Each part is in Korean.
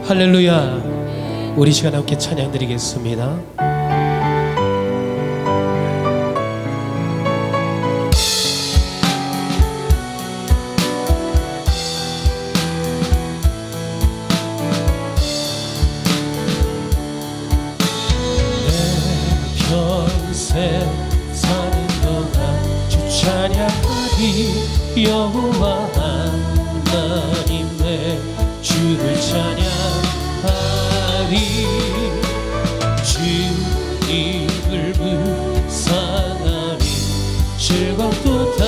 할렐루야. 우리 시간 함께 찬양 드리겠습니다. 평생 사는 동안 주 찬양하리. 여호와 하나님의 주를 찬양하리. 주님을 묵상하리. 즐겁도다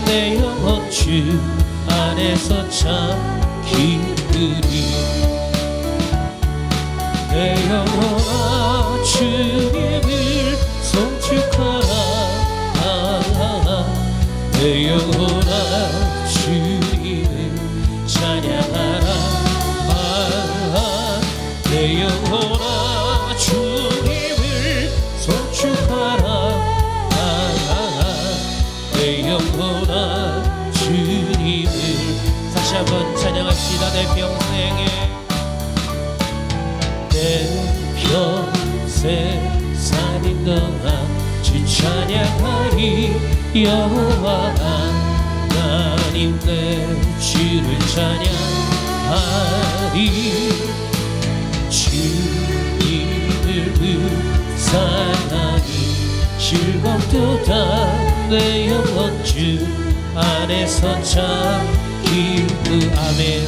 내 영혼 주 안에서 참 기쁘리. 내 영혼아 주님을 송축하라. 내 영혼아 주님을 찬양하라. 내 영혼아 주님을 송축하라. 내 영혼아 주님을. 다시 한번 찬양합시다. 내 평생 사는 동안 주 찬양하리. 여호와 하나님 내 주를 찬양하리. 주님을 묵상하니 즐겁도다 내 영혼 주 안에서 참 기쁘. 아멘.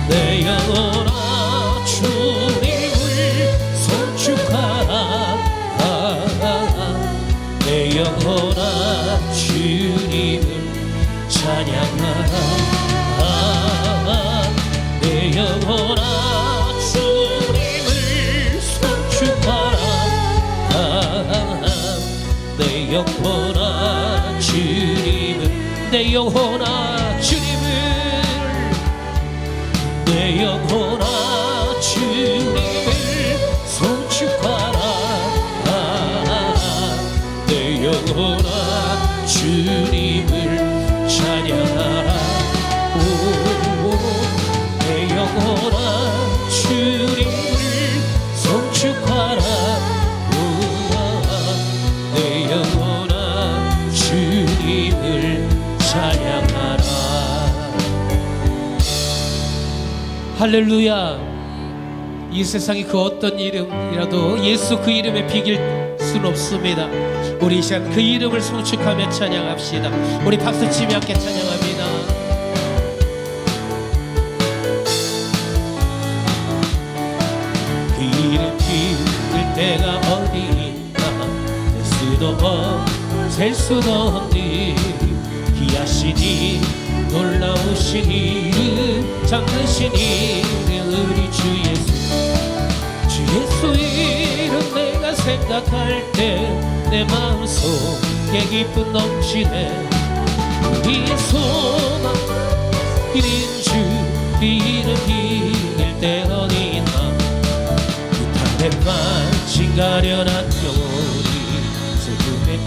내 영혼아 주님을 송축하라. 내 영혼아 주님을 찬양하라. 내 영혼아 주님을 송축하라. 내 영혼아 주님을. 내 영혼아 주님을. 내 영혼아 주님을 송축하라. 내 영혼아 주님을 찬양하라. 내 영혼아 주님을 송축하라. 내 영혼아 주님을 찬양하라. 할렐루야. 이 세상의 그 어떤 이름이라도 예수 그 이름에 비길 수는 없습니다. 우리 이 시간 그 이름을 송축하며 찬양합시다. 우리 박수치며 함께 찬양합니다. 그 이름 비길 때가 어디 있나. 될 수도 셀 수도 없니. 귀하시니 놀라우신 이름 장르신 이름 우리 주 예수. 주 예수 이름 내가 생각할 때 내 마음속에 기쁨 넘치네. 우리의 소망 이린 주 이름 비길 때 어디 있나. 그 탕에 빠진 가련한 영혼이 슬픔에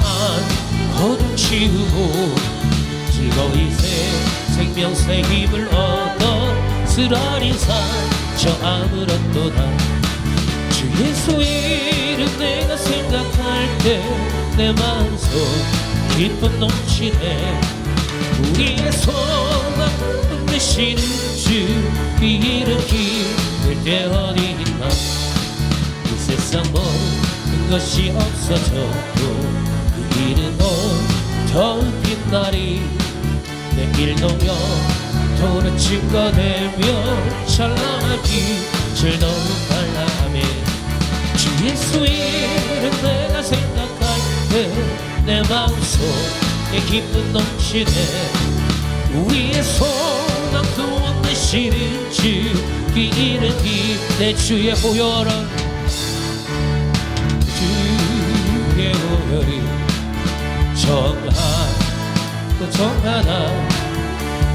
거듭 치우고 즐거이 생명새 힘을 얻어 쓰라린 상처 아물었도다. 주 예수 이름 내가 생각할 때 내 마음속 기쁨 넘치네. 우리의 소망 되시는 주 그 이름 기쁠 때 어디 있나. 이 세상 모든 것이 없어져도 그 이름 더욱 빛나리. 내 길동여 도는 증거되며 찬란하기 즐거운 발람에. 주 예수 이름 내가 생각할 때 내 마음속에 기쁨 넘치네. 우리의 소망 구원 되시는 주 그 이름이 내 주의 보혈은. 주의 보혈이 정하나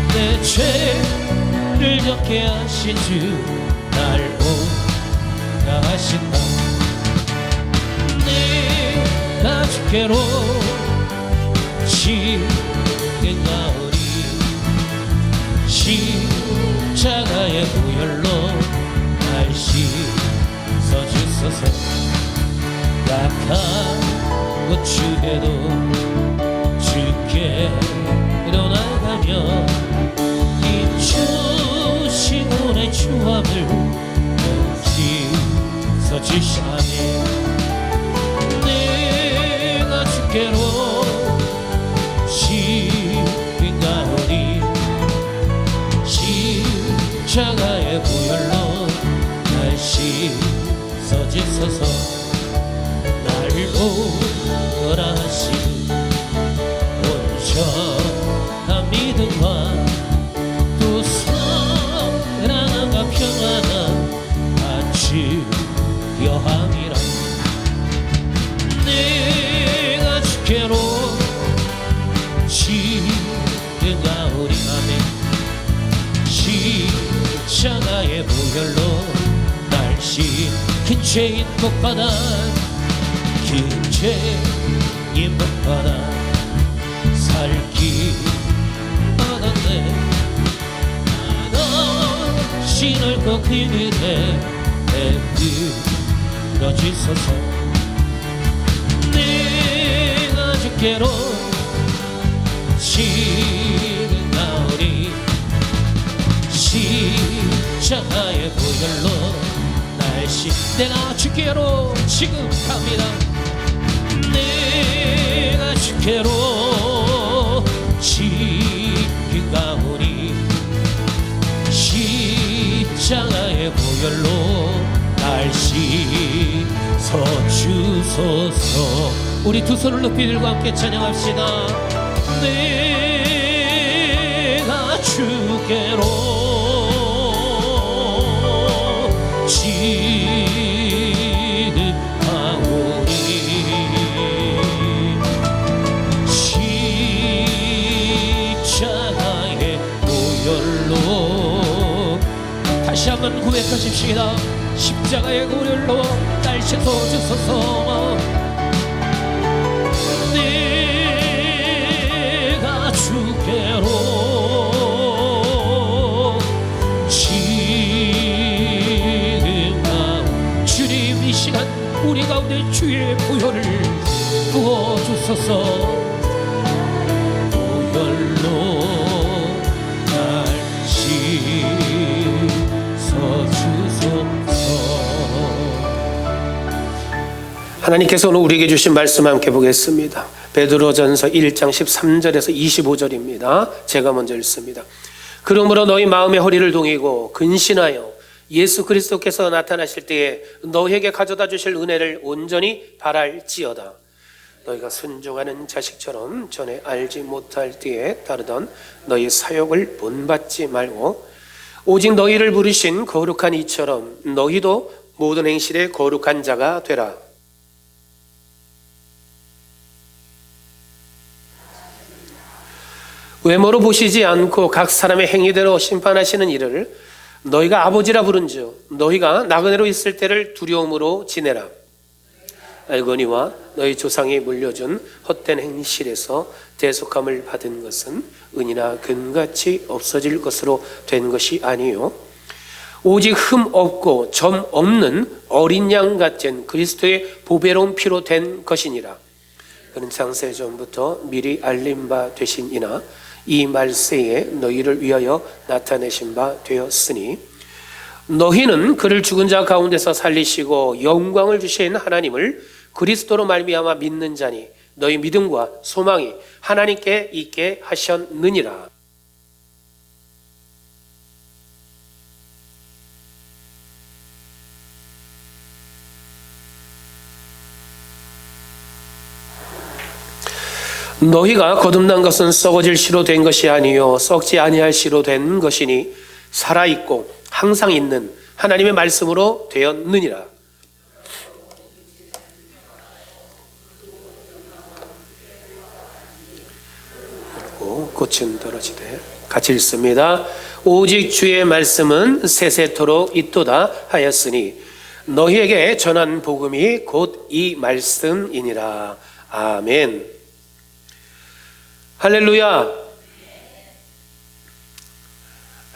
내 죄를 졌게 하신 주 날 보호하신다. 내가 주께로 지은 가오리. 십자가의 다 고치게도 주께로 나가며 잊으신 우리 주함을 씻어주시니 내가 주께로 시인가오니 십자가의 보혈로 날 씻어주소서. 날 오라 하신 온전한 믿음과 또 사랑과 평안한 아침 여함이라. 내가 주께로 시인가오니 아멘. 십자가의 보혈로 날 씻긴 죄인 복받아 긴 죄인 복받아 살기 받았네. 다시 넓고 그 밑에 베풀어주소서. 내가 주께로 시인가오니 십자가의 보혈로 날씨. 내가 주께로 지금 갑니다. 내가 주께로 시인가오니 십자가의 보혈로 날 씻어주소서. 우리 두 손을 높이 들고 함께 찬양합시다. 내가 주께로 시인가오니 십자가의 보혈로. 다시 한번 고백하십시다. 십자가의 보혈로 날 씻어주소서. 내가 주께로 시인가오니. 주님 이 시간 우리 가운데 주의 보혈을 부어주소서. 보혈로 날 씻어주소서. 하나님께서 오늘 우리에게 주신 말씀 함께 보겠습니다. 베드로전서 1장 13절에서 25절입니다. 제가 먼저 읽습니다. 그러므로 너희 마음의 허리를 동이고 근신하여 예수 그리스도께서 나타나실 때에 너희에게 가져다 주실 은혜를 온전히 바랄지어다. 너희가 순종하는 자식처럼 전에 알지 못할 때에 따르던 너희 사욕을 본받지 말고 오직 너희를 부르신 거룩한 이처럼 너희도 모든 행실에 거룩한 자가 되라. 외모로 보시지 않고 각 사람의 행위대로 심판하시는 이를 너희가 아버지라 부른즉 너희가 나그네로 있을 때를 두려움으로 지내라. 알거니와 너희 조상이 물려준 헛된 행실에서 대속함을 받은 것은 은이나 금같이 없어질 것으로 된 것이 아니요 오직 흠 없고 점 없는 어린 양 같은 그리스도의 보배로운 피로 된 것이니라. 그는 창세 전부터 미리 알린 바 되신 이나 이 말세에 너희를 위하여 나타내신 바 되었으니 너희는 그를 죽은 자 가운데서 살리시고 영광을 주신 하나님을 그리스도로 말미암아 믿는 자니 너희 믿음과 소망이 하나님께 있게 하셨느니라. 너희가 거듭난 것은 썩어질 씨로 된 것이 아니요 썩지 아니할 씨로 된 것이니 살아있고 항상 있는 하나님의 말씀으로 되었느니라. 그리고 꽃은 떨어지되 같이 읽습니다. 오직 주의 말씀은 세세토록 있도다 하였으니 너희에게 전한 복음이 곧 이 말씀이니라. 아멘. 할렐루야.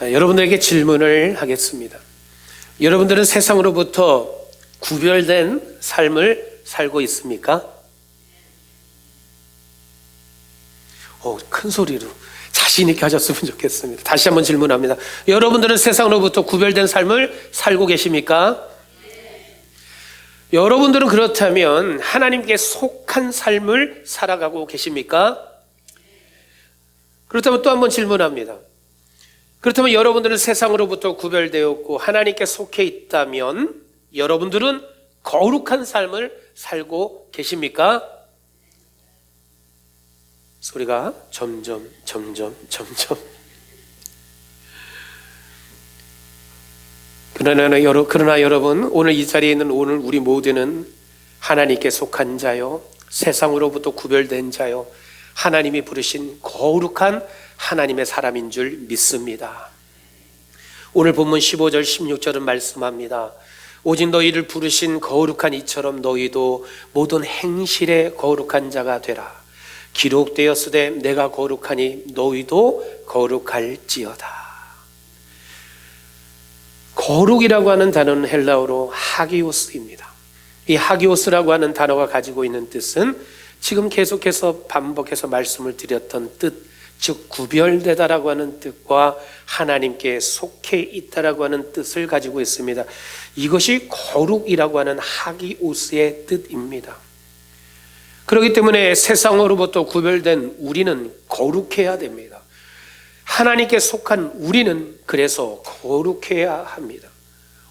여러분들에게 질문을 하겠습니다. 여러분들은 세상으로부터 구별된 삶을 살고 있습니까? 큰 소리로 자신 있게 하셨으면 좋겠습니다. 다시 한번 질문합니다. 여러분들은 세상으로부터 구별된 삶을 살고 계십니까? 여러분들은 그렇다면 하나님께 속한 삶을 살아가고 계십니까? 그렇다면 또 한번 질문합니다. 그렇다면 여러분들은 세상으로부터 구별되었고 하나님께 속해 있다면 여러분들은 거룩한 삶을 살고 계십니까? 소리가 점점. 그러나 여러분, 오늘 이 자리에 있는 오늘 우리 모두는 하나님께 속한 자요, 세상으로부터 구별된 자요, 하나님이 부르신 거룩한 하나님의 사람인 줄 믿습니다. 오늘 본문 15절 16절은 말씀합니다. 오직 너희를 부르신 거룩한 이처럼 너희도 모든 행실에 거룩한 자가 되라. 기록되었으되 내가 거룩하니 너희도 거룩할지어다. 거룩이라고 하는 단어는 헬라어로 하기오스입니다. 이 하기오스라고 하는 단어가 가지고 있는 뜻은 지금 계속해서 반복해서 말씀을 드렸던 뜻, 즉 구별되다라고 하는 뜻과 하나님께 속해 있다라고 하는 뜻을 가지고 있습니다. 이것이 거룩이라고 하는 하기오스의 뜻입니다. 그렇기 때문에 세상으로부터 구별된 우리는 거룩해야 됩니다. 하나님께 속한 우리는 그래서 거룩해야 합니다.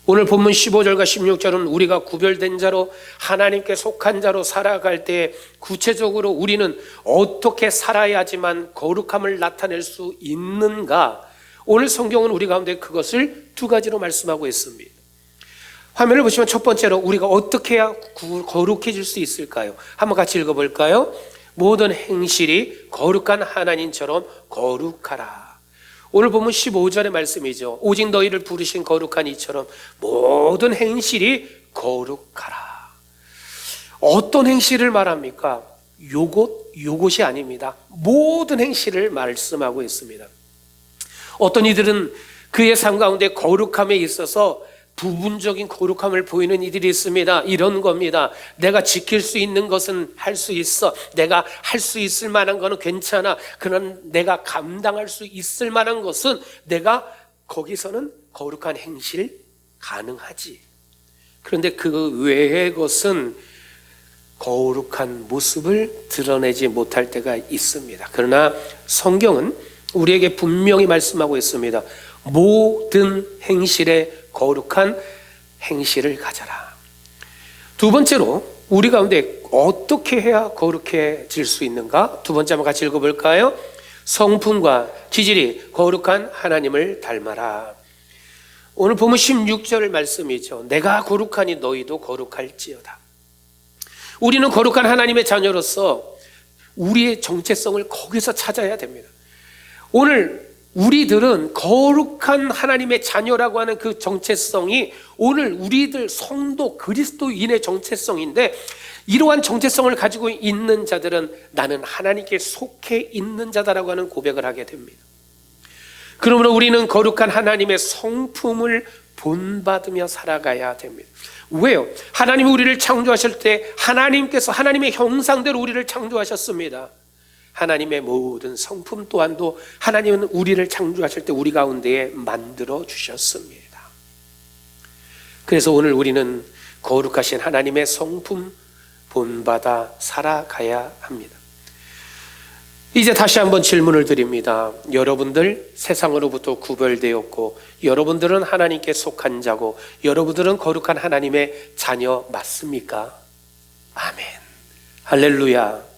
오늘 본문 15절과 16절은 우리가 구별된 자로 하나님께 속한 자로 살아갈 때 구체적으로 우리는 어떻게 살아야지만 거룩함을 나타낼 수 있는가? 오늘 성경은 우리 가운데 그것을 두 가지로 말씀하고 있습니다. 화면을 보시면 첫 번째로 우리가 어떻게 해야 거룩해질 수 있을까요? 한번 같이 읽어볼까요? 모든 행실이 거룩한 하나님처럼 거룩하라. 오늘 보면 15절의 말씀이죠. 오직 너희를 부르신 거룩한 이처럼 모든 행실이 거룩하라. 어떤 행실을 말합니까? 요것이 아닙니다. 모든 행실을 말씀하고 있습니다. 어떤 이들은 그의 삶 가운데 거룩함에 있어서 부분적인 거룩함을 보이는 이들이 있습니다. 이런 겁니다. 내가 지킬 수 있는 것은 할 수 있어. 내가 할 수 있을 만한 거는 괜찮아. 그러나 내가 감당할 수 있을 만한 것은 내가 거기서는 거룩한 행실 가능하지. 그런데 그 외의 것은 거룩한 모습을 드러내지 못할 때가 있습니다. 그러나 성경은 우리에게 분명히 말씀하고 있습니다. 모든 행실에 거룩한 행실을 가져라. 두 번째로 우리 가운데 어떻게 해야 거룩해질 수 있는가? 두 번째 한번 같이 읽어볼까요? 성품과 기질이 거룩한 하나님을 닮아라. 오늘 보면 16절 말씀이죠. 내가 거룩하니 너희도 거룩할지어다. 우리는 거룩한 하나님의 자녀로서 우리의 정체성을 거기서 찾아야 됩니다. 오늘 우리들은 거룩한 하나님의 자녀라고 하는 그 정체성이 오늘 우리들 성도 그리스도인의 정체성인데, 이러한 정체성을 가지고 있는 자들은 나는 하나님께 속해 있는 자다라고 하는 고백을 하게 됩니다. 그러므로 우리는 거룩한 하나님의 성품을 본받으며 살아가야 됩니다. 왜요? 하나님이 우리를 창조하실 때 하나님께서 하나님의 형상대로 우리를 창조하셨습니다. 하나님의 모든 성품 또한도 하나님은 우리를 창조하실 때 우리 가운데에 만들어 주셨습니다. 그래서 오늘 우리는 거룩하신 하나님의 성품 본받아 살아가야 합니다. 이제 다시 한번 질문을 드립니다. 여러분들 세상으로부터 구별되었고 여러분들은 하나님께 속한 자고 여러분들은 거룩한 하나님의 자녀 맞습니까? 아멘. 할렐루야.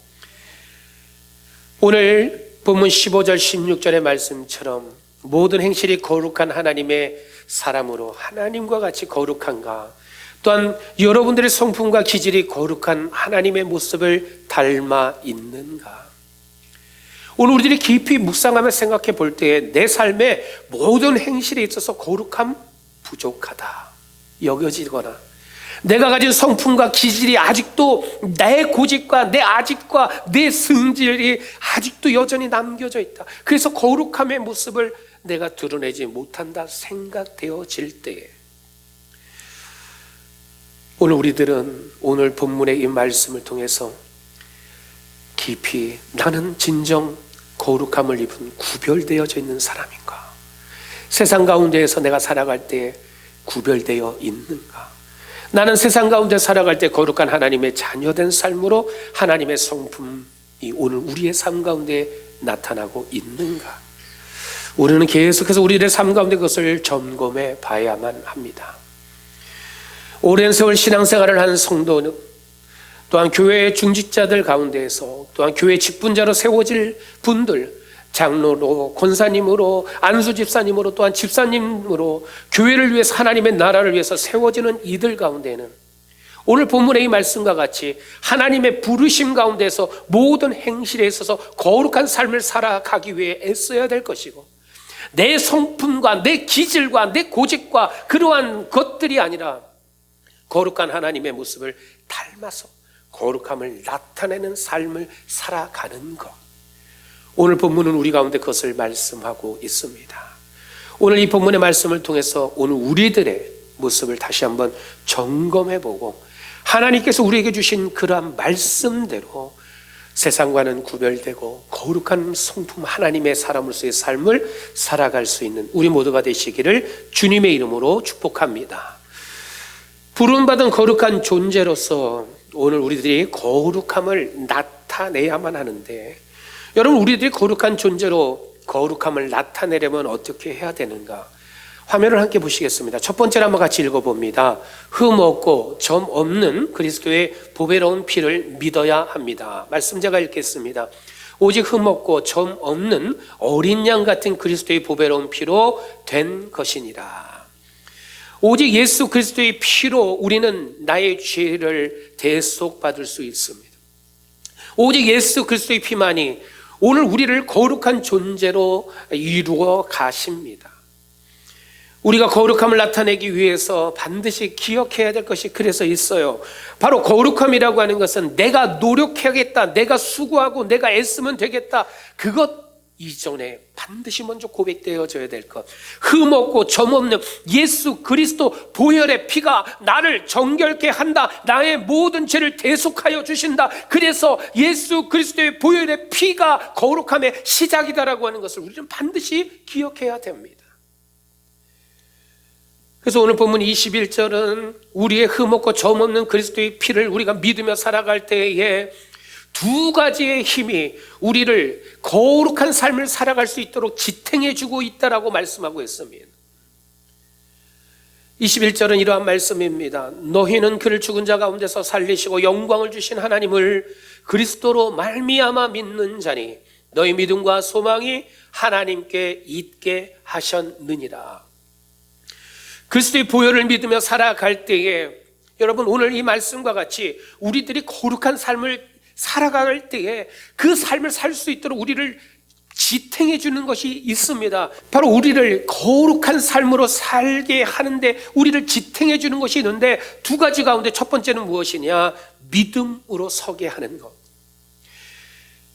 오늘 본문 15절 16절의 말씀처럼 모든 행실이 거룩한 하나님의 사람으로 하나님과 같이 거룩한가? 또한 여러분들의 성품과 기질이 거룩한 하나님의 모습을 닮아 있는가? 오늘 우리들이 깊이 묵상하며 생각해 볼 때에 내 삶의 모든 행실에 있어서 거룩함 부족하다 여겨지거나 내가 가진 성품과 기질이 아직도 내 고집과 내 아집과 내 성질이 아직도 여전히 남겨져 있다. 그래서 거룩함의 모습을 내가 드러내지 못한다 생각되어질 때에 오늘 우리들은 오늘 본문의 이 말씀을 통해서 깊이 나는 진정 거룩함을 입은 구별되어져 있는 사람인가? 세상 가운데에서 내가 살아갈 때 구별되어 있는가? 나는 세상 가운데 살아갈 때 거룩한 하나님의 자녀된 삶으로 하나님의 성품이 오늘 우리의 삶 가운데 나타나고 있는가? 우리는 계속해서 우리의 삶 가운데 그것을 점검해 봐야만 합니다. 오랜 세월 신앙생활을 한 성도는 또한 교회의 중직자들 가운데에서 또한 교회 직분자로 세워질 분들, 장로로, 권사님으로, 안수 집사님으로, 또한 집사님으로 교회를 위해서 하나님의 나라를 위해서 세워지는 이들 가운데는 오늘 본문의 이 말씀과 같이 하나님의 부르심 가운데서 모든 행실에 있어서 거룩한 삶을 살아가기 위해 애써야 될 것이고, 내 성품과 내 기질과 내 고집과 그러한 것들이 아니라 거룩한 하나님의 모습을 닮아서 거룩함을 나타내는 삶을 살아가는 것, 오늘 본문은 우리 가운데 그것을 말씀하고 있습니다. 오늘 이 본문의 말씀을 통해서 오늘 우리들의 모습을 다시 한번 점검해보고 하나님께서 우리에게 주신 그러한 말씀대로 세상과는 구별되고 거룩한 성품 하나님의 사람으로서의 삶을 살아갈 수 있는 우리 모두가 되시기를 주님의 이름으로 축복합니다. 부름받은 거룩한 존재로서 오늘 우리들이 거룩함을 나타내야만 하는데, 여러분, 우리들이 거룩한 존재로 거룩함을 나타내려면 어떻게 해야 되는가? 화면을 함께 보시겠습니다. 첫 번째로 한번 같이 읽어봅니다. 흠 없고 점 없는 그리스도의 보배로운 피를 믿어야 합니다. 말씀 제가 읽겠습니다. 오직 흠 없고 점 없는 어린 양 같은 그리스도의 보배로운 피로 된 것이니라. 오직 예수 그리스도의 피로 우리는 나의 죄를 대속받을 수 있습니다. 오직 예수 그리스도의 피만이 오늘 우리를 거룩한 존재로 이루어 가십니다. 우리가 거룩함을 나타내기 위해서 반드시 기억해야 될 것이 그래서 있어요. 바로 거룩함이라고 하는 것은 내가 노력해야겠다, 내가 수고하고 내가 애쓰면 되겠다, 그것 이전에 반드시 먼저 고백되어져야 될 것, 흠 없고 점 없는 예수 그리스도 보혈의 피가 나를 정결케 한다, 나의 모든 죄를 대속하여 주신다. 그래서 예수 그리스도의 보혈의 피가 거룩함의 시작이다라고 하는 것을 우리는 반드시 기억해야 됩니다. 그래서 오늘 본문 21절은 우리의 흠 없고 점 없는 그리스도의 피를 우리가 믿으며 살아갈 때에 두 가지의 힘이 우리를 거룩한 삶을 살아갈 수 있도록 지탱해 주고 있다라고 말씀하고 있습니다. 21절은 이러한 말씀입니다. 너희는 그를 죽은 자 가운데서 살리시고 영광을 주신 하나님을 그리스도로 말미암아 믿는 자니 너희 믿음과 소망이 하나님께 있게 하셨느니라. 그리스도의 보혈을 믿으며 살아갈 때에, 여러분, 오늘 이 말씀과 같이 우리들이 거룩한 삶을 살아갈 때에 그 삶을 살 수 있도록 우리를 지탱해 주는 것이 있습니다. 바로 우리를 거룩한 삶으로 살게 하는데 우리를 지탱해 주는 것이 있는데, 두 가지 가운데 첫 번째는 무엇이냐? 믿음으로 서게 하는 것.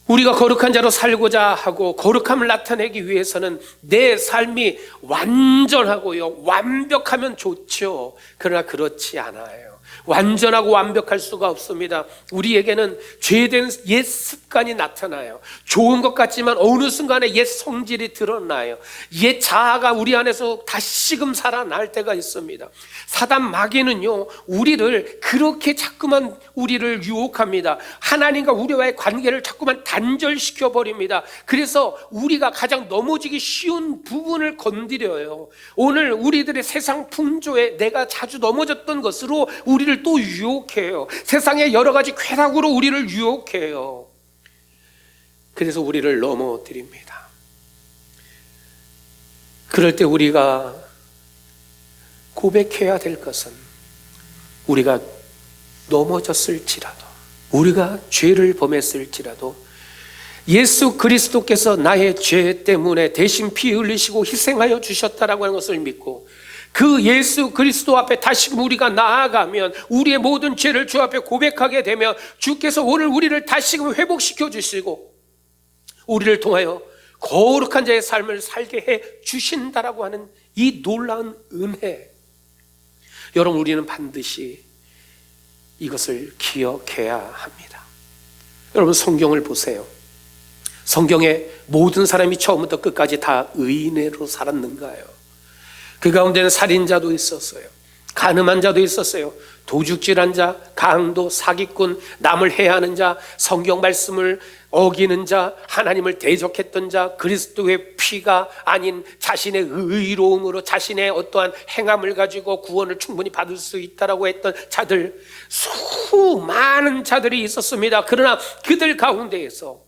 우리가 거룩한 자로 살고자 하고 거룩함을 나타내기 위해서는 내 삶이 완전하고요, 완벽하면 좋죠. 그러나 그렇지 않아요. 완전하고 완벽할 수가 없습니다. 우리에게는 죄된 옛 습관이 나타나요. 좋은 것 같지만 어느 순간에 옛 성질이 드러나요. 옛 자아가 우리 안에서 다시금 살아날 때가 있습니다. 사단 마귀는요, 우리를 그렇게 자꾸만 우리를 유혹합니다. 하나님과 우리와의 관계를 자꾸만 단절시켜 버립니다. 그래서 우리가 가장 넘어지기 쉬운 부분을 건드려요. 오늘 우리들의 세상 풍조에 내가 자주 넘어졌던 것으로 우리를 또 유혹해요. 세상의 여러 가지 쾌락으로 우리를 유혹해요. 그래서 우리를 넘어뜨립니다. 그럴 때 우리가 고백해야 될 것은, 우리가 넘어졌을지라도, 우리가 죄를 범했을지라도 예수 그리스도께서 나의 죄 때문에 대신 피 흘리시고 희생하여 주셨다라고 하는 것을 믿고, 그 예수 그리스도 앞에 다시금 우리가 나아가면, 우리의 모든 죄를 주 앞에 고백하게 되면 주께서 오늘 우리를 다시금 회복시켜 주시고 우리를 통하여 거룩한 자의 삶을 살게 해 주신다라고 하는 이 놀라운 은혜, 여러분, 우리는 반드시 이것을 기억해야 합니다. 여러분, 성경을 보세요. 성경에 모든 사람이 처음부터 끝까지 다 의인으로 살았는가요? 그 가운데는 살인자도 있었어요. 간음한 자도 있었어요. 도둑질한 자, 강도, 사기꾼, 남을 해하는 자, 성경 말씀을 어기는 자, 하나님을 대적했던 자, 그리스도의 피가 아닌 자신의 의로움으로 자신의 어떠한 행함을 가지고 구원을 충분히 받을 수 있다라고 했던 자들, 수많은 자들이 있었습니다. 그러나 그들 가운데에서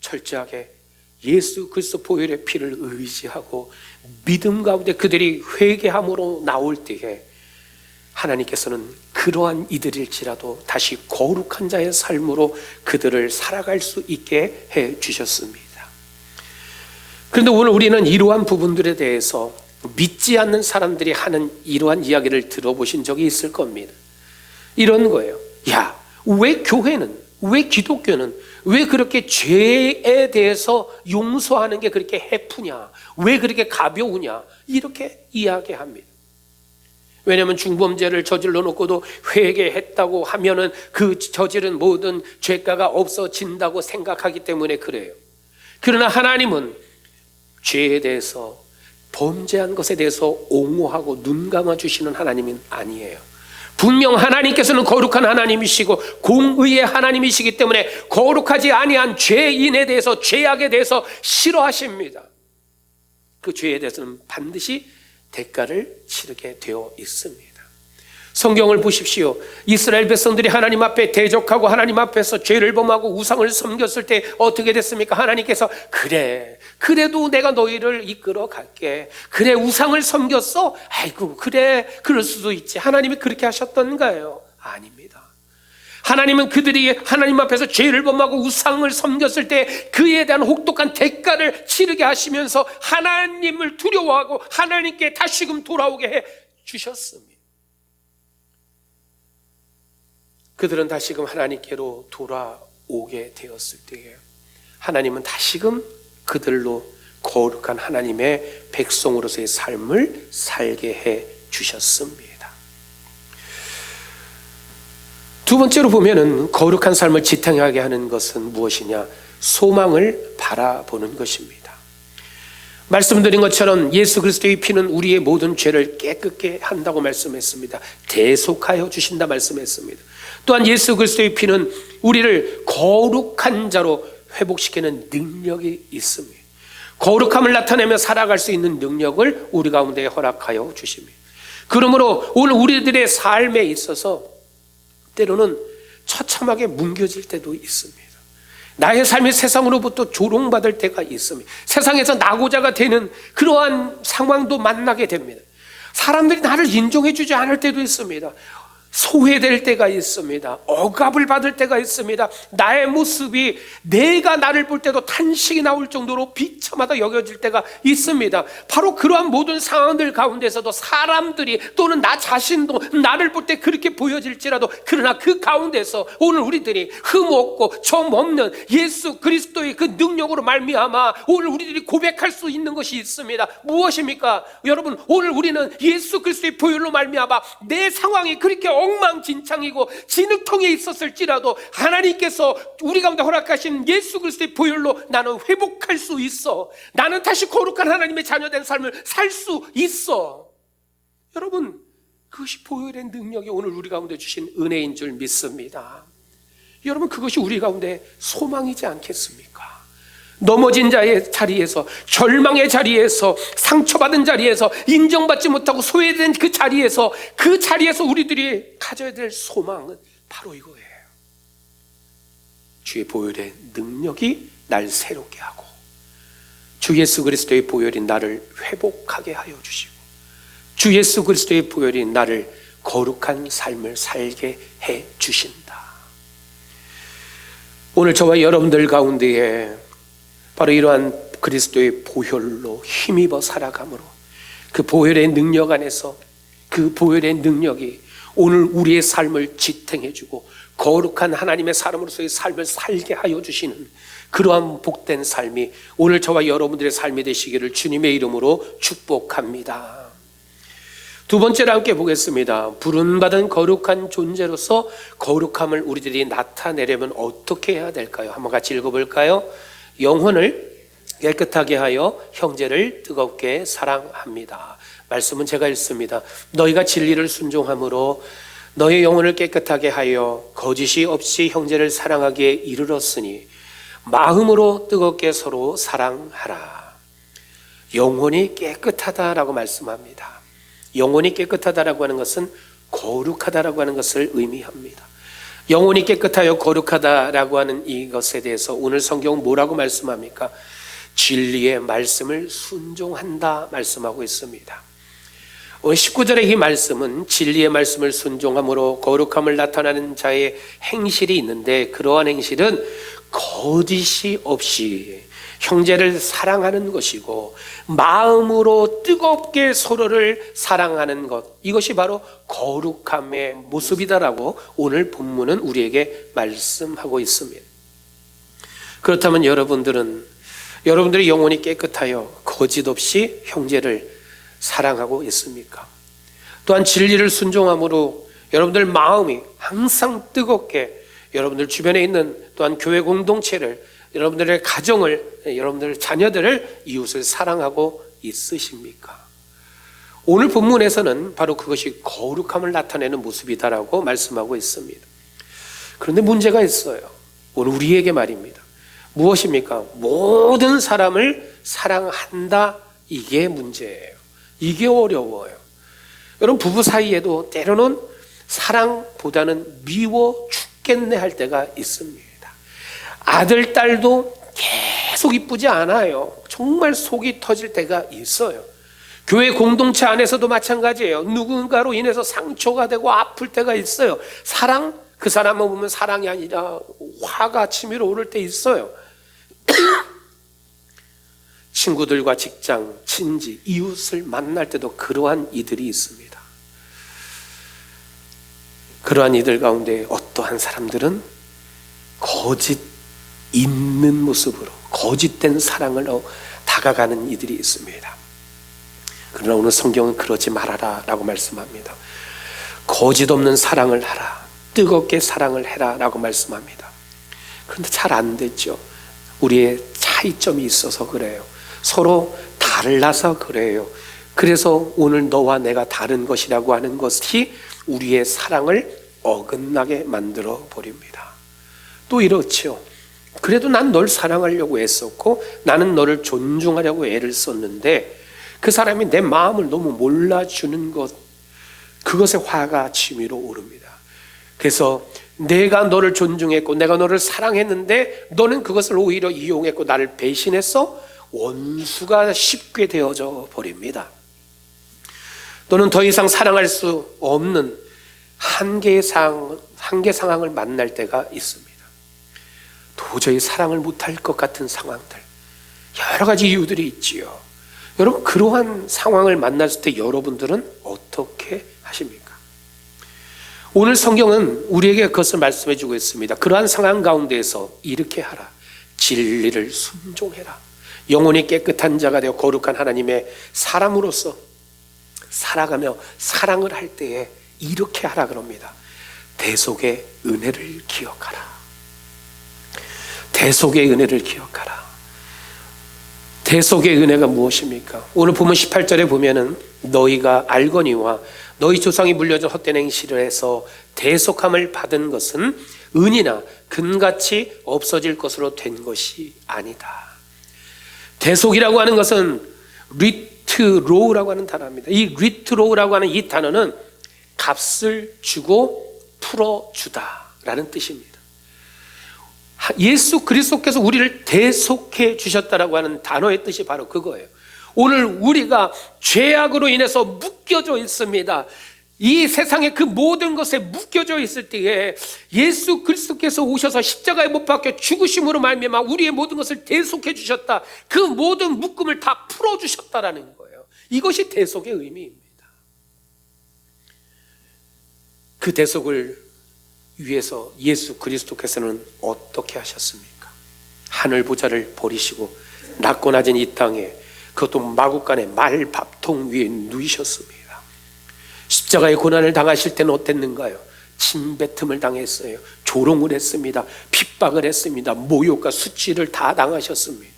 철저하게 예수 그리스도 보혈의 피를 의지하고 믿음 가운데 그들이 회개함으로 나올 때에 하나님께서는 그러한 이들일지라도 다시 거룩한 자의 삶으로 그들을 살아갈 수 있게 해 주셨습니다. 그런데 오늘 우리는 이러한 부분들에 대해서 믿지 않는 사람들이 하는 이러한 이야기를 들어보신 적이 있을 겁니다. 이런 거예요. 야, 왜 교회는, 왜 기독교는 왜 그렇게 죄에 대해서 용서하는 게 그렇게 해프냐, 왜 그렇게 가벼우냐, 이렇게 이야기합니다. 왜냐하면 중범죄를 저질러 놓고도 회개했다고 하면은 그 저지른 모든 죄가가 없어진다고 생각하기 때문에 그래요. 그러나 하나님은 죄에 대해서, 범죄한 것에 대해서 옹호하고 눈 감아 주시는 하나님은 아니에요. 분명 하나님께서는 거룩한 하나님이시고 공의의 하나님이시기 때문에 거룩하지 아니한 죄인에 대해서, 죄악에 대해서 싫어하십니다. 그 죄에 대해서는 반드시 대가를 치르게 되어 있습니다. 성경을 보십시오. 이스라엘 백성들이 하나님 앞에 대적하고 하나님 앞에서 죄를 범하고 우상을 섬겼을 때 어떻게 됐습니까? 하나님께서 그래, 그래도 내가 너희를 이끌어 갈게. 그래, 우상을 섬겼어? 아이고, 그래, 그럴 수도 있지. 하나님이 그렇게 하셨던가요? 아닙니다. 하나님은 그들이 하나님 앞에서 죄를 범하고 우상을 섬겼을 때 그에 대한 혹독한 대가를 치르게 하시면서 하나님을 두려워하고 하나님께 다시금 돌아오게 해 주셨습니다. 그들은 다시금 하나님께로 돌아오게 되었을 때에 하나님은 다시금 그들로 거룩한 하나님의 백성으로서의 삶을 살게 해 주셨습니다. 두 번째로 보면은 거룩한 삶을 지탱하게 하는 것은 무엇이냐? 소망을 바라보는 것입니다. 말씀드린 것처럼 예수 그리스도의 피는 우리의 모든 죄를 깨끗게 한다고 말씀했습니다. 대속하여 주신다 말씀했습니다. 또한 예수 그리스도의 피는 우리를 거룩한 자로 회복시키는 능력이 있습니다. 거룩함을 나타내며 살아갈 수 있는 능력을 우리 가운데 허락하여 주십니다. 그러므로 오늘 우리들의 삶에 있어서 때로는 처참하게 뭉겨질 때도 있습니다. 나의 삶이 세상으로부터 조롱받을 때가 있습니다. 세상에서 낙오자가 되는 그러한 상황도 만나게 됩니다. 사람들이 나를 인정해 주지 않을 때도 있습니다. 소외될 때가 있습니다. 억압을 받을 때가 있습니다. 나의 모습이 내가 나를 볼 때도 탄식이 나올 정도로 비참하다 여겨질 때가 있습니다. 바로 그러한 모든 상황들 가운데서도 사람들이 또는 나 자신도 나를 볼 때 그렇게 보여질지라도 그러나 그 가운데서 오늘 우리들이 흠없고 점 없는 예수 그리스도의 그 능력으로 말미암아 오늘 우리들이 고백할 수 있는 것이 있습니다. 무엇입니까? 여러분, 오늘 우리는 예수 그리스도의 보혈로 말미암아 내 상황이 그렇게 엉망진창이고 진흙통에 있었을지라도 하나님께서 우리 가운데 허락하신 예수 그리스도의 보혈로 나는 회복할 수 있어. 나는 다시 거룩한 하나님의 자녀된 삶을 살 수 있어. 여러분, 그것이 보혈의 능력이 오늘 우리 가운데 주신 은혜인 줄 믿습니다. 여러분, 그것이 우리 가운데 소망이지 않겠습니까? 넘어진 자의 자리에서, 절망의 자리에서, 상처받은 자리에서, 인정받지 못하고 소외된 그 자리에서 우리들이 가져야 될 소망은 바로 이거예요. 주의 보혈의 능력이 날 새롭게 하고 주 예수 그리스도의 보혈이 나를 회복하게 하여 주시고 주 예수 그리스도의 보혈이 나를 거룩한 삶을 살게 해 주신다. 오늘 저와 여러분들 가운데에 바로 이러한 그리스도의 보혈로 힘입어 살아감으로 그 보혈의 능력 안에서 그 보혈의 능력이 오늘 우리의 삶을 지탱해주고 거룩한 하나님의 사람으로서의 삶을 살게 하여 주시는 그러한 복된 삶이 오늘 저와 여러분들의 삶이 되시기를 주님의 이름으로 축복합니다. 두 번째로 함께 보겠습니다. 부름받은 거룩한 존재로서 거룩함을 우리들이 나타내려면 어떻게 해야 될까요? 한번 같이 읽어볼까요? 영혼을 깨끗하게 하여 형제를 뜨겁게 사랑합니다. 말씀은 제가 읽습니다. 너희가 진리를 순종함으로 너희 영혼을 깨끗하게 하여 거짓이 없이 형제를 사랑하기에 이르렀으니 마음으로 뜨겁게 서로 사랑하라. 영혼이 깨끗하다라고 말씀합니다. 영혼이 깨끗하다라고 하는 것은 거룩하다라고 하는 것을 의미합니다. 영혼이 깨끗하여 거룩하다라고 하는 이것에 대해서 오늘 성경은 뭐라고 말씀합니까? 진리의 말씀을 순종한다 말씀하고 있습니다. 오늘 19절의 이 말씀은 진리의 말씀을 순종함으로 거룩함을 나타나는 자의 행실이 있는데, 그러한 행실은 거짓이 없이 형제를 사랑하는 것이고 마음으로 뜨겁게 서로를 사랑하는 것, 이것이 바로 거룩함의 모습이다라고 오늘 본문은 우리에게 말씀하고 있습니다. 그렇다면 여러분들의 영혼이 깨끗하여 거짓 없이 형제를 사랑하고 있습니까? 또한 진리를 순종함으로 여러분들 마음이 항상 뜨겁게 여러분들 주변에 있는 또한 교회 공동체를, 여러분들의 가정을, 여러분들 자녀들을, 이웃을 사랑하고 있으십니까? 오늘 본문에서는 바로 그것이 거룩함을 나타내는 모습이다라고 말씀하고 있습니다. 그런데 문제가 있어요. 오늘 우리에게 말입니다. 무엇입니까? 모든 사람을 사랑한다, 이게 문제예요. 이게 어려워요. 여러분, 부부 사이에도 때로는 사랑보다는 미워 죽겠네 할 때가 있습니다. 아들, 딸도 계속 이쁘지 않아요. 정말 속이 터질 때가 있어요. 교회 공동체 안에서도 마찬가지예요. 누군가로 인해서 상처가 되고 아플 때가 있어요. 그 사람을 보면 사랑이 아니라 화가 치밀어 오를 때 있어요. 친구들과 직장, 친지, 이웃을 만날 때도 그러한 이들이 있습니다. 그러한 이들 가운데 어떠한 사람들은 거짓 있는 모습으로 거짓된 사랑을 다가가는 이들이 있습니다. 그러나 오늘 성경은 그러지 말아라 라고 말씀합니다. 거짓 없는 사랑을 하라, 뜨겁게 사랑을 해라 라고 말씀합니다. 그런데 잘 안 됐죠. 우리의 차이점이 있어서 그래요. 서로 달라서 그래요. 그래서 오늘 너와 내가 다른 것이라고 하는 것이 우리의 사랑을 어긋나게 만들어 버립니다. 또 이렇죠. 그래도 난 널 사랑하려고 애썼고 나는 너를 존중하려고 애를 썼는데 그 사람이 내 마음을 너무 몰라주는 것, 그것에 화가 치밀어 오릅니다. 그래서 내가 너를 존중했고 내가 너를 사랑했는데 너는 그것을 오히려 이용했고 나를 배신해서 원수가 쉽게 되어져 버립니다. 또는 더 이상 사랑할 수 없는 한계 상황을 만날 때가 있습니다. 도저히 사랑을 못할 것 같은 상황들, 여러 가지 이유들이 있지요. 여러분, 그러한 상황을 만났을 때 여러분들은 어떻게 하십니까? 오늘 성경은 우리에게 그것을 말씀해 주고 있습니다. 그러한 상황 가운데에서 이렇게 하라. 진리를 순종해라. 영혼이 깨끗한 자가 되어 거룩한 하나님의 사람으로서 살아가며 사랑을 할 때에 이렇게 하라 그럽니다. 대속의 은혜를 기억하라. 대속의 은혜를 기억하라. 대속의 은혜가 무엇입니까? 오늘 보면 18절에 보면은 너희가 알거니와 너희 조상이 물려준 헛된 행실을 해서 대속함을 받은 것은 은이나 금같이 없어질 것으로 된 것이 아니다. 대속이라고 하는 것은 리트로우라고 하는 단어입니다. 이 리트로우라고 하는 이 단어는 값을 주고 풀어주다라는 뜻입니다. 예수 그리스도께서 우리를 대속해 주셨다라고 하는 단어의 뜻이 바로 그거예요. 오늘 우리가 죄악으로 인해서 묶여져 있습니다. 이 세상의 그 모든 것에 묶여져 있을 때에 예수 그리스도께서 오셔서 십자가에 못 박혀 죽으심으로 말미암아 우리의 모든 것을 대속해 주셨다. 그 모든 묶음을 다 풀어 주셨다라는 거예요. 이것이 대속의 의미입니다. 그 대속을 위해서 예수 그리스도께서는 어떻게 하셨습니까? 하늘 보좌를 버리시고 낮고 낮은 이 땅에, 그것도 마구간에 말밥통 위에 누이셨습니다. 십자가의 고난을 당하실 때는 어땠는가요? 침뱉음을 당했어요. 조롱을 했습니다. 핍박을 했습니다. 모욕과 수치를 다 당하셨습니다.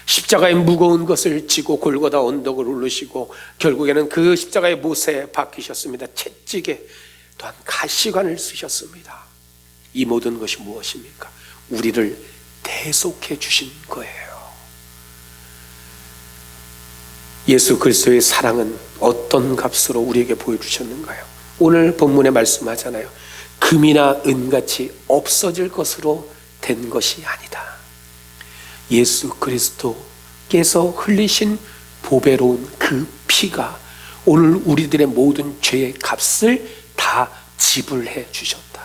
십자가의 무거운 것을 지고 골고다 언덕을 오르시고 결국에는 그 십자가의 못에 박히셨습니다. 채찍에 또한 가시관을 쓰셨습니다. 이 모든 것이 무엇입니까? 우리를 대속해 주신 거예요. 예수 그리스도의 사랑은 어떤 값으로 우리에게 보여주셨는가요? 오늘 본문에 말씀하잖아요. 금이나 은같이 없어질 것으로 된 것이 아니다. 예수 그리스도께서 흘리신 보배로운 그 피가 오늘 우리들의 모든 죄의 값을 다 지불해 주셨다.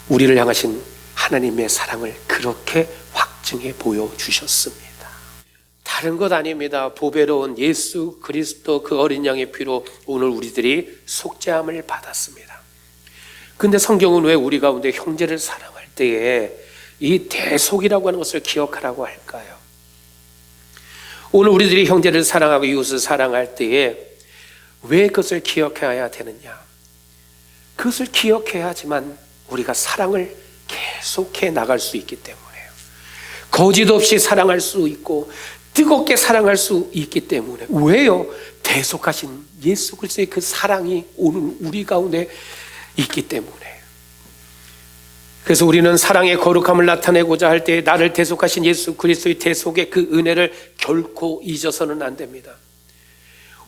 우리를 향하신 하나님의 사랑을 그렇게 확증해 보여주셨습니다. 다른 것 아닙니다. 보배로운 예수 그리스도 그 어린 양의 피로 오늘 우리들이 속죄함을 받았습니다. 근데 성경은 왜 우리 가운데 형제를 사랑할 때에 이 대속이라고 하는 것을 기억하라고 할까요? 오늘 우리들이 형제를 사랑하고 이웃을 사랑할 때에 왜 그것을 기억해야 되느냐? 그것을 기억해야지만 우리가 사랑을 계속해 나갈 수 있기 때문에요. 거짓 없이 사랑할 수 있고 뜨겁게 사랑할 수 있기 때문에. 왜요? 대속하신 예수 그리스도의 그 사랑이 오늘 우리 가운데 있기 때문에. 그래서 우리는 사랑의 거룩함을 나타내고자 할 때 나를 대속하신 예수 그리스도의 대속의 그 은혜를 결코 잊어서는 안 됩니다.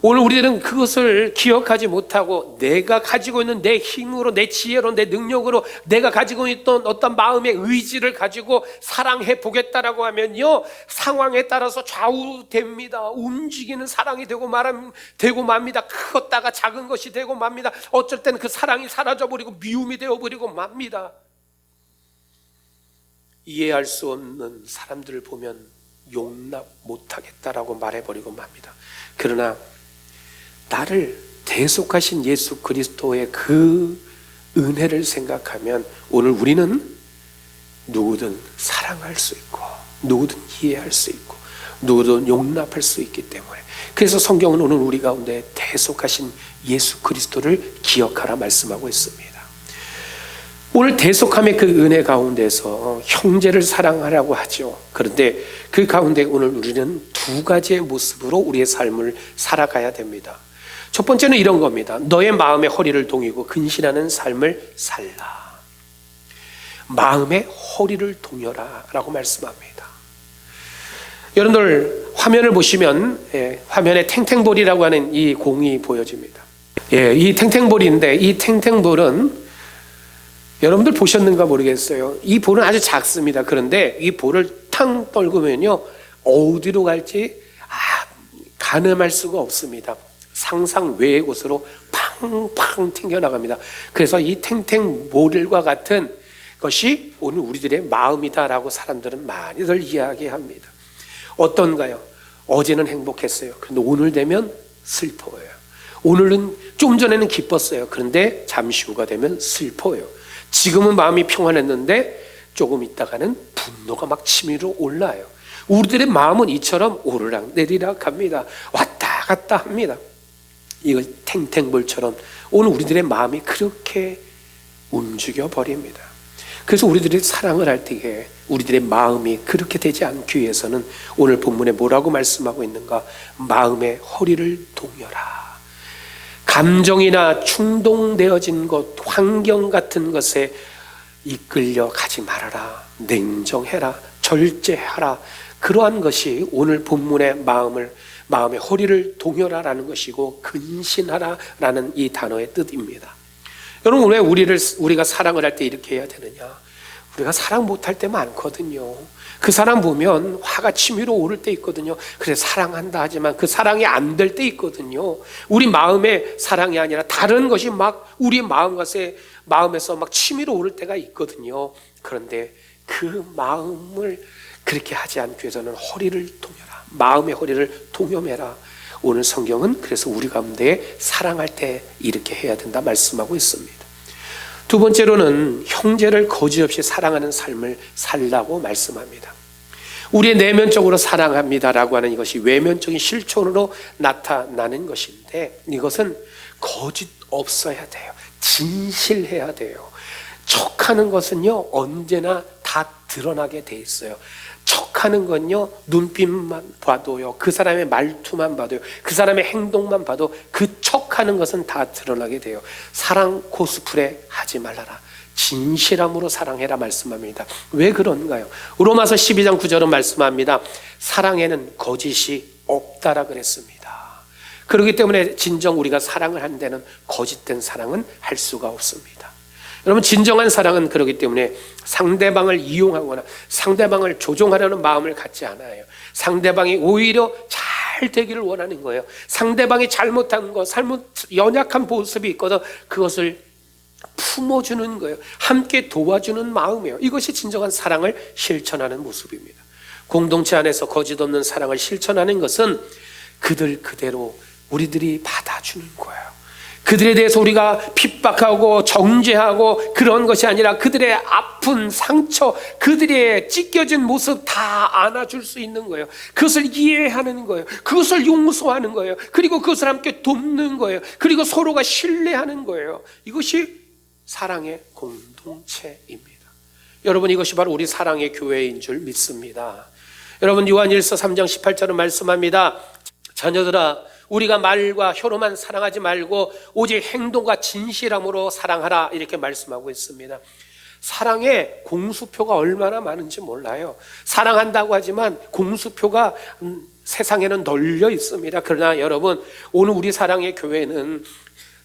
오늘 우리들은 그것을 기억하지 못하고 내가 가지고 있는 내 힘으로, 내 지혜로, 내 능력으로 내가 가지고 있던 어떤 마음의 의지를 가지고 사랑해 보겠다라고 하면요, 상황에 따라서 좌우됩니다. 움직이는 사랑이 되고 맙니다. 컸다가 작은 것이 되고 맙니다. 어쩔 때는 그 사랑이 사라져버리고 미움이 되어버리고 맙니다. 이해할 수 없는 사람들을 보면 용납 못하겠다라고 말해버리고 맙니다. 그러나 나를 대속하신 예수 그리스도의 그 은혜를 생각하면 오늘 우리는 누구든 사랑할 수 있고 누구든 이해할 수 있고 누구든 용납할 수 있기 때문에, 그래서 성경은 오늘 우리 가운데 대속하신 예수 그리스도를 기억하라 말씀하고 있습니다. 오늘 대속함의 그 은혜 가운데서 형제를 사랑하라고 하죠. 그런데 그 가운데 오늘 우리는 두 가지의 모습으로 우리의 삶을 살아가야 됩니다. 첫 번째는 이런 겁니다. 너의 마음의 허리를 동이고 근신하는 삶을 살라. 마음의 허리를 동여라 라고 말씀합니다. 여러분들 화면을 보시면 화면에 탱탱볼이라고 하는 이 공이 보여집니다. 이 탱탱볼인데 이 탱탱볼은 여러분들 보셨는가 모르겠어요. 이 볼은 아주 작습니다. 그런데 이 볼을 탕 떨구면요, 어디로 갈지 가늠할 수가 없습니다. 상상 외의 곳으로 팡팡 튕겨나갑니다. 그래서 이 탱탱볼과 같은 것이 오늘 우리들의 마음이다라고 사람들은 많이들 이야기합니다. 어떤가요? 어제는 행복했어요. 그런데 오늘 되면 슬퍼요. 오늘은 좀 전에는 기뻤어요. 그런데 잠시 후가 되면 슬퍼요. 지금은 마음이 평안했는데 조금 있다가는 분노가 막 치밀어 올라요. 우리들의 마음은 이처럼 오르락 내리락 합니다. 왔다 갔다 합니다. 이거 탱탱볼처럼 오늘 우리들의 마음이 그렇게 움직여 버립니다. 그래서 우리들이 사랑을 할 때에 우리들의 마음이 그렇게 되지 않기 위해서는 오늘 본문에 뭐라고 말씀하고 있는가? 마음의 허리를 동여라. 감정이나 충동되어진 것, 환경 같은 것에 이끌려 가지 말아라. 냉정해라. 절제하라. 그러한 것이 오늘 본문의 마음의 허리를 동여라라는 것이고 근신하라라는 이 단어의 뜻입니다. 여러분, 왜 우리가 사랑을 할 때 이렇게 해야 되느냐? 우리가 사랑 못할 때 많거든요. 그 사람 보면 화가 치밀어 오를 때 있거든요. 그래 사랑한다 하지만 그 사랑이 안 될 때 있거든요. 우리 마음의 사랑이 아니라 다른 것이 막 우리 마음에서 막 치밀어 오를 때가 있거든요. 그런데 그 마음을 그렇게 하지 않기 위해서는 허리를 동여라. 마음의 허리를 동여매라. 오늘 성경은 그래서 우리 가운데 사랑할 때 이렇게 해야 된다 말씀하고 있습니다. 두 번째로는 형제를 거짓없이 사랑하는 삶을 살라고 말씀합니다. 우리의 내면적으로 사랑합니다라고 하는 이것이 외면적인 실천으로 나타나는 것인데, 이것은 거짓 없어야 돼요. 진실해야 돼요. 척하는 것은요 언제나 다 드러나게 돼 있어요. 척하는 건요 눈빛만 봐도요, 그 사람의 말투만 봐도요, 그 사람의 행동만 봐도 그 척하는 것은 다 드러나게 돼요. 사랑 코스프레 하지 말라라. 진실함으로 사랑해라 말씀합니다. 왜 그런가요? 로마서 12장 9절은 말씀합니다. 사랑에는 거짓이 없다라 그랬습니다. 그렇기 때문에 진정 우리가 사랑을 하는 데는 거짓된 사랑은 할 수가 없습니다. 여러분, 진정한 사랑은 그렇기 때문에 상대방을 이용하거나 상대방을 조종하려는 마음을 갖지 않아요. 상대방이 오히려 잘 되기를 원하는 거예요. 상대방이 잘못한 것, 연약한 모습이 있거든 그것을 품어주는 거예요. 함께 도와주는 마음이에요. 이것이 진정한 사랑을 실천하는 모습입니다. 공동체 안에서 거짓 없는 사랑을 실천하는 것은 그들 그대로 우리들이 받아주는 거예요. 그들에 대해서 우리가 핍박하고 정죄하고 그런 것이 아니라 그들의 아픈 상처, 그들의 찢겨진 모습 다 안아줄 수 있는 거예요. 그것을 이해하는 거예요. 그것을 용서하는 거예요. 그리고 그것을 함께 돕는 거예요. 그리고 서로가 신뢰하는 거예요. 이것이 사랑의 공동체입니다. 여러분, 이것이 바로 우리 사랑의 교회인 줄 믿습니다. 여러분, 요한일서 3장 18절은 말씀합니다. 자녀들아, 우리가 말과 혀로만 사랑하지 말고 오직 행동과 진실함으로 사랑하라, 이렇게 말씀하고 있습니다. 사랑의 공수표가 얼마나 많은지 몰라요. 사랑한다고 하지만 공수표가 세상에는 널려 있습니다. 그러나 여러분, 오늘 우리 사랑의 교회는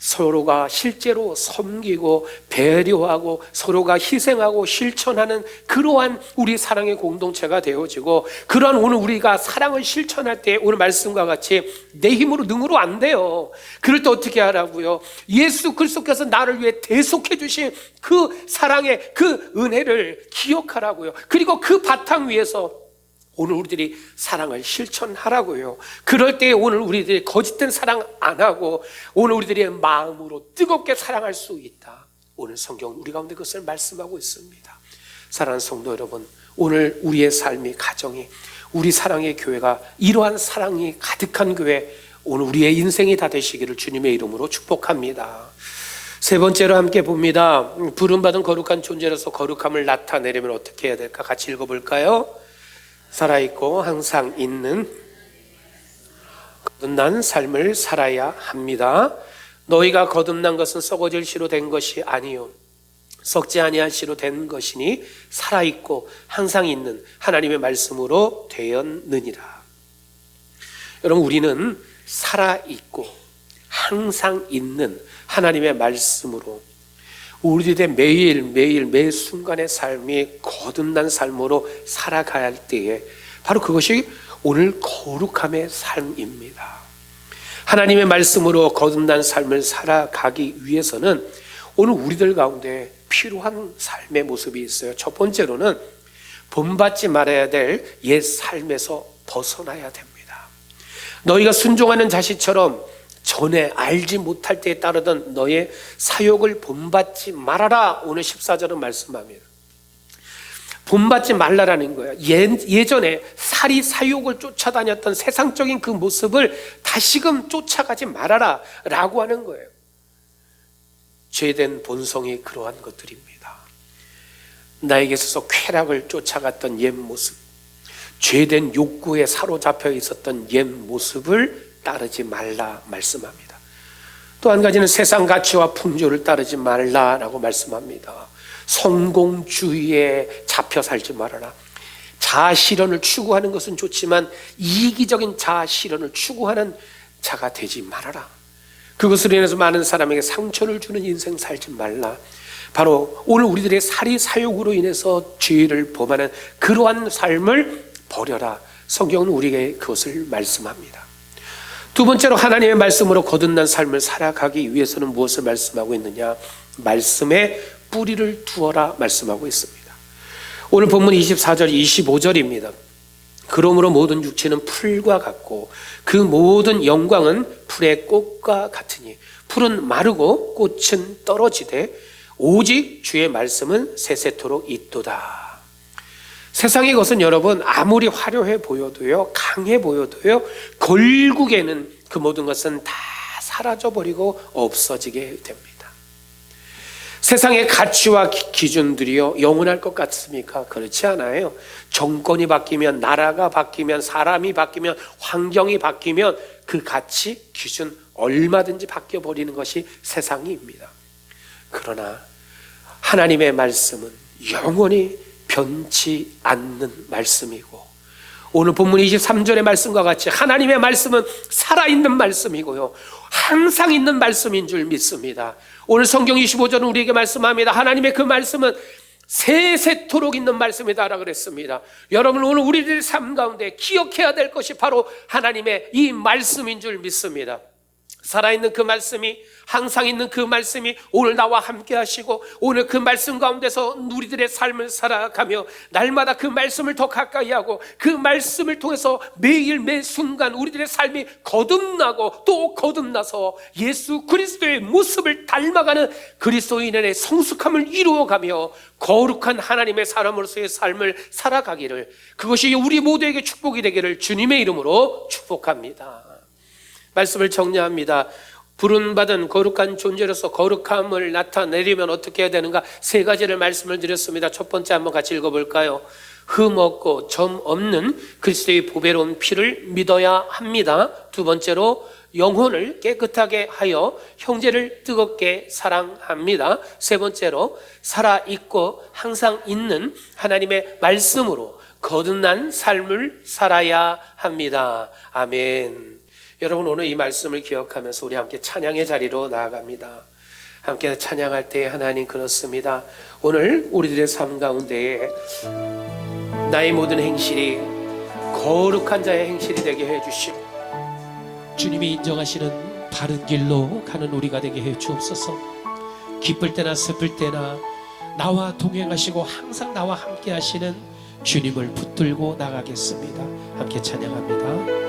서로가 실제로 섬기고 배려하고 서로가 희생하고 실천하는 그러한 우리 사랑의 공동체가 되어지고, 그러한 오늘 우리가 사랑을 실천할 때 오늘 말씀과 같이 내 힘으로 능으로 안 돼요. 그럴 때 어떻게 하라고요? 예수 그리스도께서 나를 위해 대속해 주신 그 사랑의 그 은혜를 기억하라고요. 그리고 그 바탕 위에서 오늘 우리들이 사랑을 실천하라고요. 그럴 때 오늘 우리들이 거짓된 사랑 안 하고 오늘 우리들이 마음으로 뜨겁게 사랑할 수 있다. 오늘 성경은 우리 가운데 그것을 말씀하고 있습니다. 사랑하는 성도 여러분, 오늘 우리의 삶이, 가정이, 우리 사랑의 교회가 이러한 사랑이 가득한 교회, 오늘 우리의 인생이 다 되시기를 주님의 이름으로 축복합니다. 세 번째로 함께 봅니다. 부름받은 거룩한 존재로서 거룩함을 나타내려면 어떻게 해야 될까? 같이 읽어볼까요? 살아있고 항상 있는 거듭난 삶을 살아야 합니다. 너희가 거듭난 것은 썩어질 씨로 된 것이 아니요 썩지 아니할 씨로 된 것이니 살아있고 항상 있는 하나님의 말씀으로 되었느니라. 여러분, 우리는 살아있고 항상 있는 하나님의 말씀으로 우리들의 매일매일 매 순간의 삶이 거듭난 삶으로 살아가야 할 때에 바로 그것이 오늘 거룩함의 삶입니다. 하나님의 말씀으로 거듭난 삶을 살아가기 위해서는 오늘 우리들 가운데 필요한 삶의 모습이 있어요. 첫 번째로는 본받지 말아야 될 옛 삶에서 벗어나야 됩니다. 너희가 순종하는 자식처럼 전에 알지 못할 때에 따르던 너의 사욕을 본받지 말아라. 오늘 14절은 말씀합니다. 본받지 말라라는 거예요. 예전에 살이 사욕을 쫓아다녔던 세상적인 그 모습을 다시금 쫓아가지 말아라 라고 하는 거예요. 죄된 본성이 그러한 것들입니다. 나에게 있어서 쾌락을 쫓아갔던 옛 모습, 죄된 욕구에 사로잡혀 있었던 옛 모습을 따르지 말라 말씀합니다. 또 한 가지는 세상 가치와 풍조를 따르지 말라라고 말씀합니다. 성공주의에 잡혀 살지 말아라. 자아실현을 추구하는 것은 좋지만 이기적인 자아실현을 추구하는 자가 되지 말아라. 그것으로 인해서 많은 사람에게 상처를 주는 인생 살지 말라. 바로 오늘 우리들의 살이 사욕으로 인해서 죄를 범하는 그러한 삶을 버려라. 성경은 우리에게 그것을 말씀합니다. 두 번째로 하나님의 말씀으로 거듭난 삶을 살아가기 위해서는 무엇을 말씀하고 있느냐? 말씀에 뿌리를 두어라 말씀하고 있습니다. 오늘 본문 24절 25절입니다. 그러므로 모든 육체는 풀과 같고 그 모든 영광은 풀의 꽃과 같으니 풀은 마르고 꽃은 떨어지되 오직 주의 말씀은 세세토록 있도다. 세상의 것은 여러분 아무리 화려해 보여도요, 강해 보여도요, 결국에는 그 모든 것은 다 사라져버리고 없어지게 됩니다. 세상의 가치와 기준들이요 영원할 것 같습니까? 그렇지 않아요. 정권이 바뀌면, 나라가 바뀌면, 사람이 바뀌면, 환경이 바뀌면 그 가치, 기준 얼마든지 바뀌어버리는 것이 세상입니다. 그러나 하나님의 말씀은 영원히 변치 않는 말씀이고, 오늘 본문 23절의 말씀과 같이 하나님의 말씀은 살아있는 말씀이고요 항상 있는 말씀인 줄 믿습니다. 오늘 성경 25절은 우리에게 말씀합니다. 하나님의 그 말씀은 세세토록 있는 말씀이다라고 그랬습니다. 여러분, 오늘 우리들의 삶 가운데 기억해야 될 것이 바로 하나님의 이 말씀인 줄 믿습니다. 살아있는 그 말씀이, 항상 있는 그 말씀이 오늘 나와 함께 하시고, 오늘 그 말씀 가운데서 우리들의 삶을 살아가며 날마다 그 말씀을 더 가까이 하고, 그 말씀을 통해서 매일 매 순간 우리들의 삶이 거듭나고 또 거듭나서 예수 그리스도의 모습을 닮아가는 그리스도인의 성숙함을 이루어가며 거룩한 하나님의 사람으로서의 삶을 살아가기를, 그것이 우리 모두에게 축복이 되기를 주님의 이름으로 축복합니다. 말씀을 정리합니다. 부름받은 거룩한 존재로서 거룩함을 나타내려면 어떻게 해야 되는가? 세 가지를 말씀을 드렸습니다. 첫 번째 한번 같이 읽어볼까요? 흠 없고 점 없는 그리스도의 보배로운 피를 믿어야 합니다. 두 번째로 영혼을 깨끗하게 하여 형제를 뜨겁게 사랑합니다. 세 번째로 살아있고 항상 있는 하나님의 말씀으로 거듭난 삶을 살아야 합니다. 아멘. 여러분, 오늘 이 말씀을 기억하면서 우리 함께 찬양의 자리로 나아갑니다. 함께 찬양할 때 하나님, 그렇습니다. 오늘 우리들의 삶 가운데에 나의 모든 행실이 거룩한 자의 행실이 되게 해주시고, 주님이 인정하시는 바른 길로 가는 우리가 되게 해 주옵소서. 기쁠 때나 슬플 때나 나와 동행하시고 항상 나와 함께 하시는 주님을 붙들고 나가겠습니다. 함께 찬양합니다.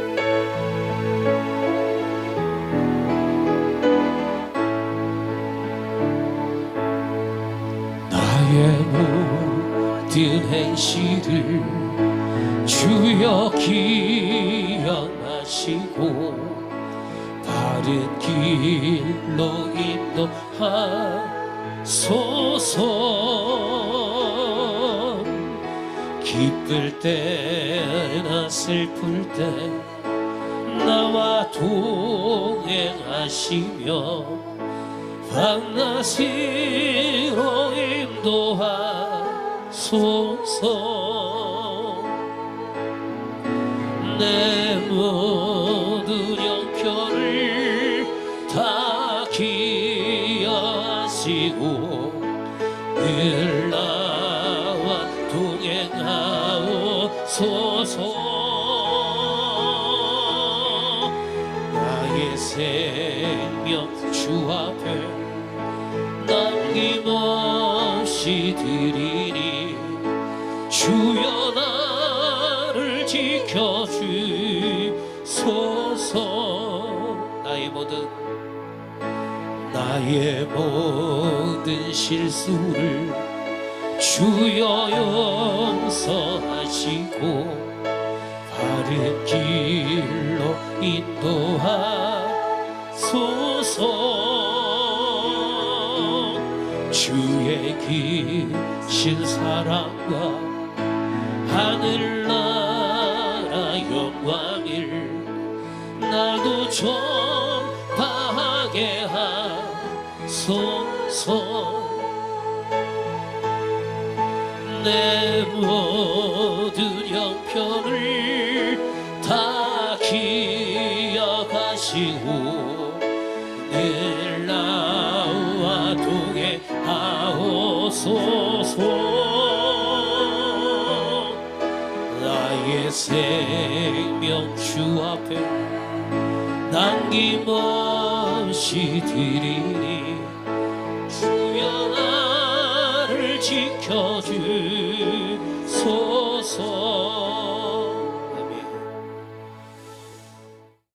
나의 모든 행실을 주여 기억하시고 바른 길로 인도하소서. 기쁠 때나 슬플 때 나와 동행하시며 밤낮으로 인도하소서. 내 모든 형편을 다 기억하시고 늘 나와 동행하옵소서. 나의 생명 주 앞에 남김없이 드리니 주여 나를 지켜주소서. 나의 모든 실수를 주여 용서하시고 바른 길로 인도하소서. 주의 기신 사랑과 하늘나라 영광을 나도 전파하게 하소서. 내 모든 형편을 다 기억하시고 늘 나와 동행하옵소서. 나의 생명 주 앞에 남김없이 드리니 주여 나를 지켜주소서.